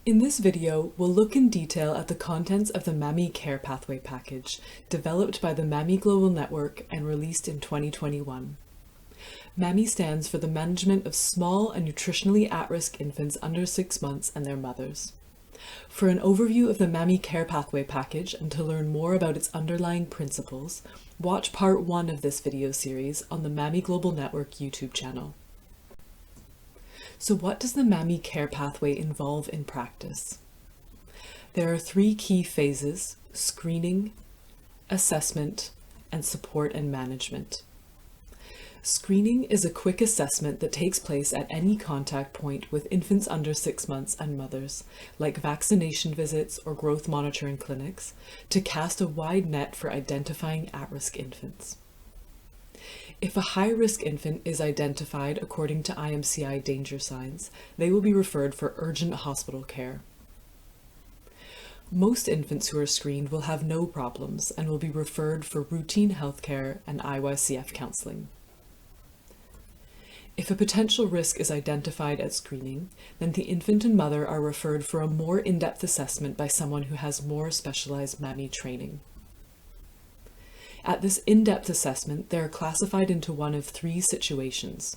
In this video, we'll look in detail at the contents of the MAMI Care Pathway Package, developed by the MAMI Global Network and released in 2021. MAMI stands for the Management of Small and Nutritionally At-Risk Infants Under 6 months and Their Mothers. For an overview of the MAMI Care Pathway Package and to learn more about its underlying principles, watch part 1 of this video series on the MAMI Global Network YouTube channel. So what does the MAMI Care Pathway involve in practice? There are 3 key phases: screening, assessment, and support and management. Screening is a quick assessment that takes place at any contact point with infants under 6 months and mothers, like vaccination visits or growth monitoring clinics, to cast a wide net for identifying at-risk infants. If a high-risk infant is identified according to IMCI danger signs, they will be referred for urgent hospital care. Most infants who are screened will have no problems and will be referred for routine healthcare and IYCF counseling. If a potential risk is identified at screening, then the infant and mother are referred for a more in-depth assessment by someone who has more specialized MAMI training. At this in-depth assessment, they are classified into one of 3 situations.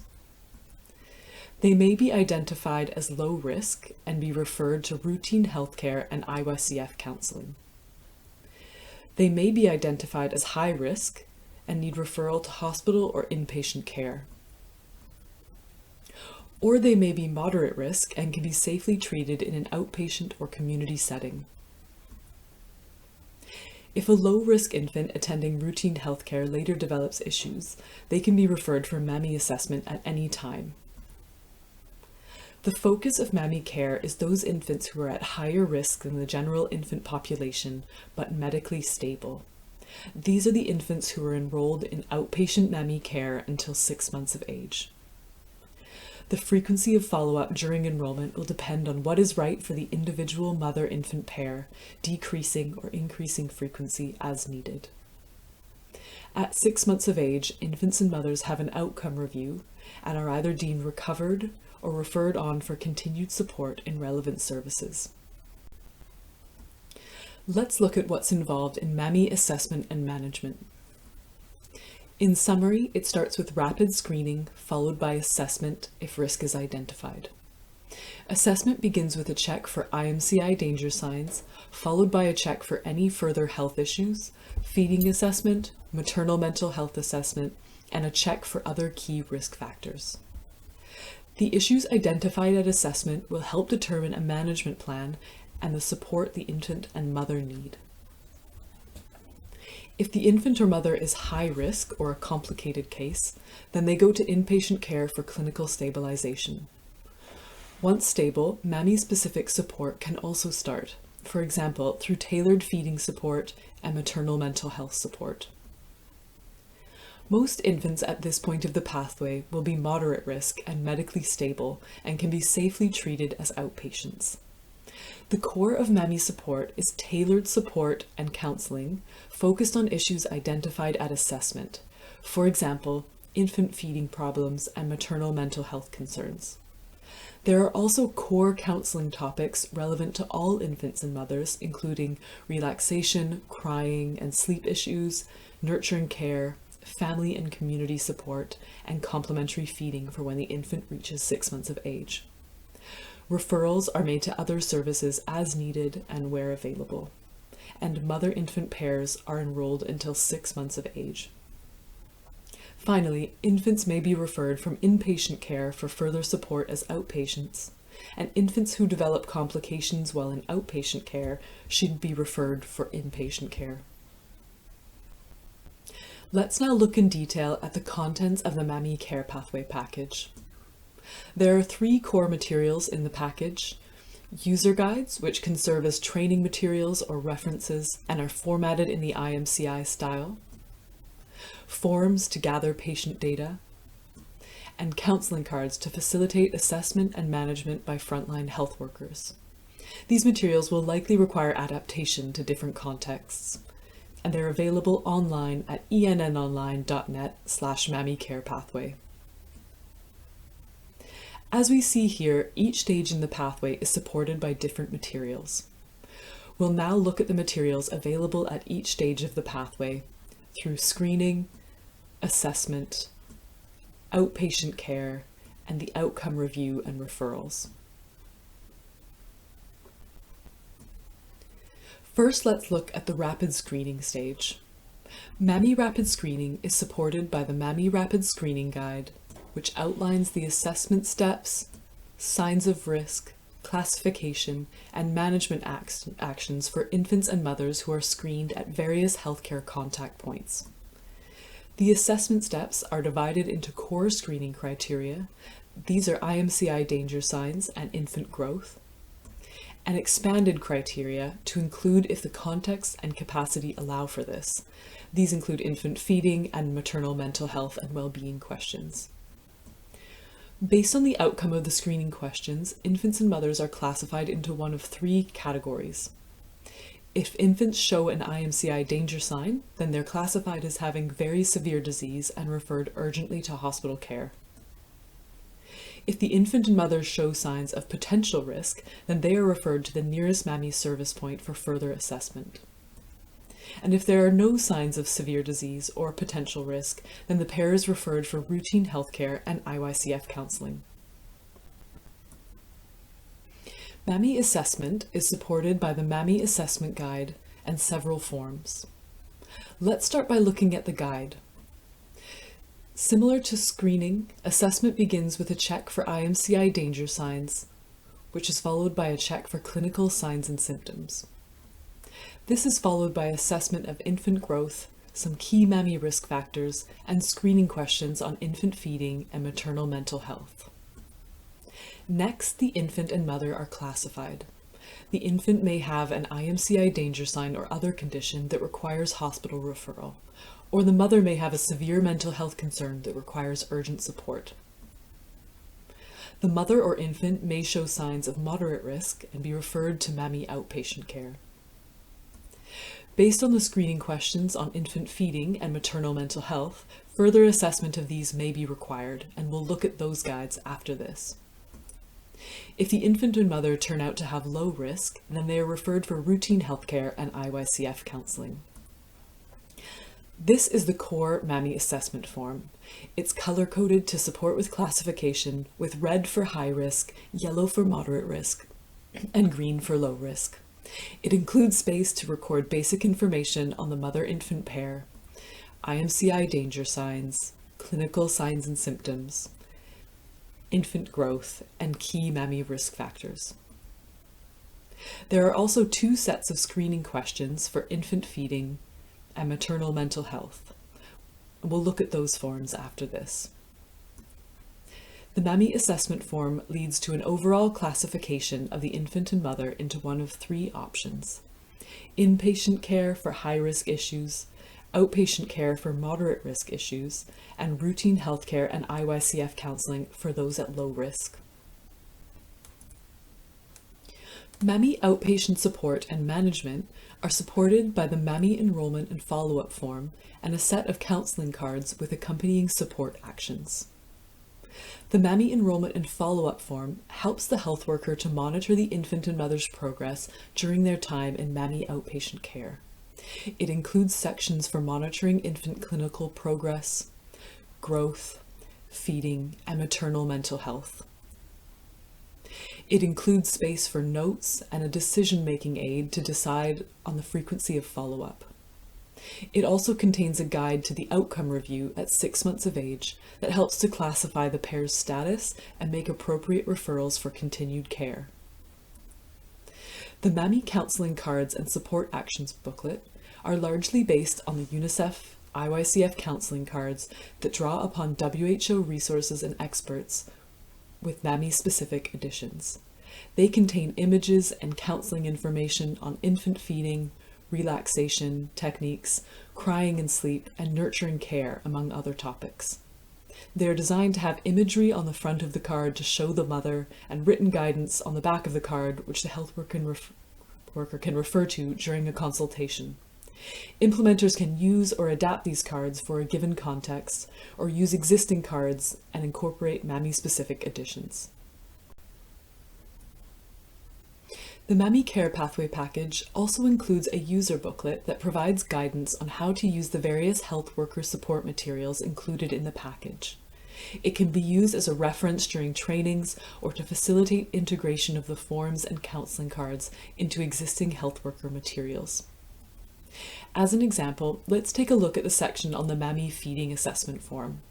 They may be identified as low risk and be referred to routine healthcare and IYCF counseling. They may be identified as high risk and need referral to hospital or inpatient care. Or they may be moderate risk and can be safely treated in an outpatient or community setting. If a low-risk infant attending routine healthcare later develops issues, they can be referred for MAMI assessment at any time. The focus of MAMI care is those infants who are at higher risk than the general infant population, but medically stable. These are the infants who are enrolled in outpatient MAMI care until 6 months of age. The frequency of follow-up during enrollment will depend on what is right for the individual mother-infant pair, decreasing or increasing frequency as needed. At 6 months of age, infants and mothers have an outcome review and are either deemed recovered or referred on for continued support in relevant services. Let's look at what's involved in MAMI assessment and management. In summary, it starts with rapid screening, followed by assessment if risk is identified. Assessment begins with a check for IMCI danger signs, followed by a check for any further health issues, feeding assessment, maternal mental health assessment, and a check for other key risk factors. The issues identified at assessment will help determine a management plan and the support the infant and mother need. If the infant or mother is high risk or a complicated case, then they go to inpatient care for clinical stabilization. Once stable, MAMI-specific support can also start, for example, through tailored feeding support and maternal mental health support. Most infants at this point of the pathway will be moderate risk and medically stable and can be safely treated as outpatients. The core of MAMI support is tailored support and counseling focused on issues identified at assessment, for example, infant feeding problems and maternal mental health concerns. There are also core counseling topics relevant to all infants and mothers, including relaxation, crying and sleep issues, nurturing care, family and community support, and complementary feeding for when the infant reaches 6 months of age. Referrals are made to other services as needed and where available, and mother-infant pairs are enrolled until 6 months of age. Finally, infants may be referred from inpatient care for further support as outpatients, and infants who develop complications while in outpatient care should be referred for inpatient care. Let's now look in detail at the contents of the MAMI Care Pathway Package. There are 3 core materials in the package: user guides, which can serve as training materials or references and are formatted in the IMCI style, forms to gather patient data, and counseling cards to facilitate assessment and management by frontline health workers. These materials will likely require adaptation to different contexts, and they're available online at ennonline.net/MAMI Care Pathway. As we see here, each stage in the pathway is supported by different materials. We'll now look at the materials available at each stage of the pathway through screening, assessment, outpatient care, and the outcome review and referrals. First, let's look at the rapid screening stage. MAMI Rapid Screening is supported by the MAMI Rapid Screening Guide, which outlines the assessment steps, signs of risk, classification, and management actions for infants and mothers who are screened at various healthcare contact points. The assessment steps are divided into core screening criteria. These are IMCI danger signs and infant growth, and expanded criteria to include if the context and capacity allow for this. These include infant feeding and maternal mental health and well-being questions. Based on the outcome of the screening questions, infants and mothers are classified into one of 3 categories. If infants show an IMCI danger sign, then they're classified as having very severe disease and referred urgently to hospital care. If the infant and mother show signs of potential risk, then they are referred to the nearest MAMI service point for further assessment. And if there are no signs of severe disease or potential risk, then the pair is referred for routine healthcare and IYCF counseling. MAMI assessment is supported by the MAMI Assessment Guide and several forms. Let's start by looking at the guide. Similar to screening, assessment begins with a check for IMCI danger signs, which is followed by a check for clinical signs and symptoms. This is followed by assessment of infant growth, some key MAMI risk factors, and screening questions on infant feeding and maternal mental health. Next, the infant and mother are classified. The infant may have an IMCI danger sign or other condition that requires hospital referral, or the mother may have a severe mental health concern that requires urgent support. The mother or infant may show signs of moderate risk and be referred to MAMI outpatient care. Based on the screening questions on infant feeding and maternal mental health, further assessment of these may be required, and we'll look at those guides after this. If the infant and mother turn out to have low risk, then they are referred for routine healthcare and IYCF counseling. This is the core MAMI assessment form. It's color-coded to support with classification, with red for high risk, yellow for moderate risk, and green for low risk. It includes space to record basic information on the mother-infant pair, IMCI danger signs, clinical signs and symptoms, infant growth, and key MAMI risk factors. There are also 2 sets of screening questions for infant feeding and maternal mental health. We'll look at those forms after this. The MAMI assessment form leads to an overall classification of the infant and mother into one of 3 options: inpatient care for high-risk issues, outpatient care for moderate risk issues, and routine healthcare and IYCF counseling for those at low risk. MAMI outpatient support and management are supported by the MAMI enrollment and follow-up form and a set of counseling cards with accompanying support actions. The MAMI enrollment and follow-up form helps the health worker to monitor the infant and mother's progress during their time in MAMI outpatient care. It includes sections for monitoring infant clinical progress, growth, feeding, and maternal mental health. It includes space for notes and a decision-making aid to decide on the frequency of follow-up. It also contains a guide to the outcome review at 6 months of age that helps to classify the pair's status and make appropriate referrals for continued care. The MAMI counseling cards and support actions booklet are largely based on the UNICEF IYCF counseling cards that draw upon WHO resources and experts with MAMI-specific additions. They contain images and counseling information on infant feeding, relaxation techniques, crying and sleep, and nurturing care, among other topics. They are designed to have imagery on the front of the card to show the mother, and written guidance on the back of the card which the health worker can refer to during a consultation. Implementers can use or adapt these cards for a given context, or use existing cards and incorporate MAMI-specific additions. The MAMI Care Pathway Package also includes a user booklet that provides guidance on how to use the various health worker support materials included in the package. It can be used as a reference during trainings or to facilitate integration of the forms and counselling cards into existing health worker materials. As an example, let's take a look at the section on the MAMI feeding assessment form.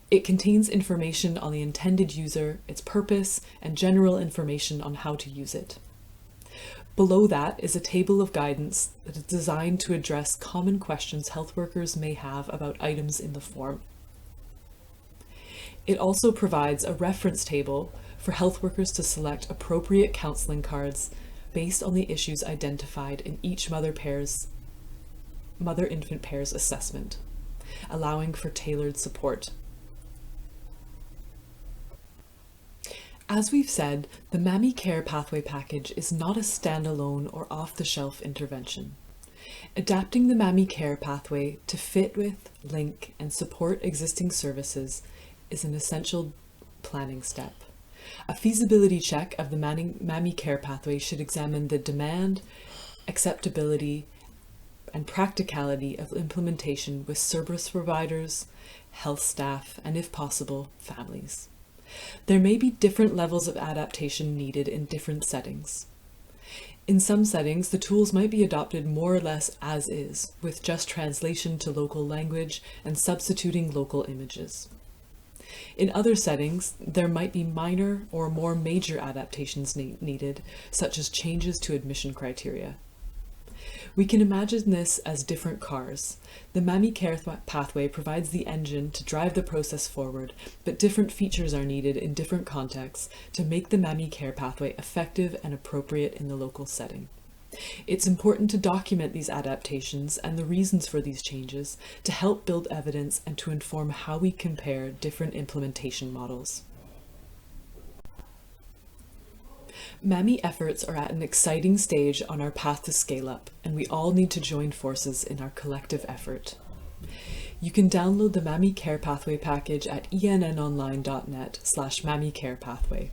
It contains information on the intended user, its purpose, and general information on how to use it. Below that is a table of guidance that is designed to address common questions health workers may have about items in the form. It also provides a reference table for health workers to select appropriate counselling cards based on the issues identified in each mother-infant pairs assessment, allowing for tailored support. As we've said, the MAMI Care Pathway Package is not a standalone or off-the-shelf intervention. Adapting the MAMI Care Pathway to fit with, link, and support existing services is an essential planning step. A feasibility check of the MAMI Care Pathway should examine the demand, acceptability, and practicality of implementation with service providers, health staff, and if possible, families. There may be different levels of adaptation needed in different settings. In some settings, the tools might be adopted more or less as is, with just translation to local language and substituting local images. In other settings, there might be minor or more major adaptations needed, such as changes to admission criteria. We can imagine this as different cars. The MAMI Care Pathway provides the engine to drive the process forward, but different features are needed in different contexts to make the MAMI Care Pathway effective and appropriate in the local setting. It's important to document these adaptations and the reasons for these changes to help build evidence and to inform how we compare different implementation models. MAMI efforts are at an exciting stage on our path to scale up, and we all need to join forces in our collective effort. You can download the MAMI Care Pathway package at ennonline.net/MAMI Care Pathway.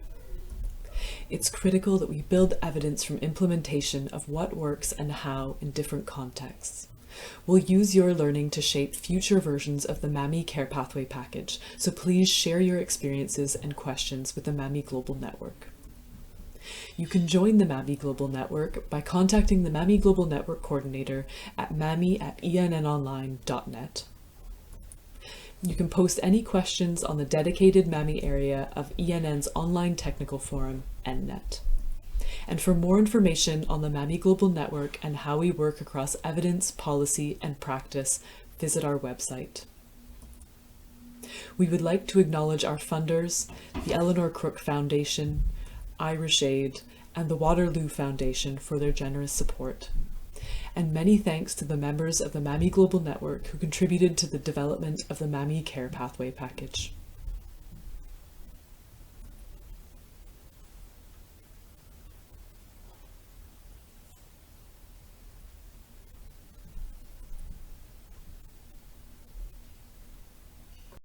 It's critical that we build evidence from implementation of what works and how in different contexts. We'll use your learning to shape future versions of the MAMI Care Pathway package, so please share your experiences and questions with the MAMI Global Network. You can join the MAMI Global Network by contacting the MAMI Global Network Coordinator at mami@ennonline.net. You can post any questions on the dedicated MAMI area of ENN's online technical forum, ENNet. And for more information on the MAMI Global Network and how we work across evidence, policy, and practice, visit our website. We would like to acknowledge our funders, the Eleanor Crook Foundation, Irish Aid, and the Waterloo Foundation for their generous support. And many thanks to the members of the MAMI Global Network who contributed to the development of the MAMI Care Pathway package.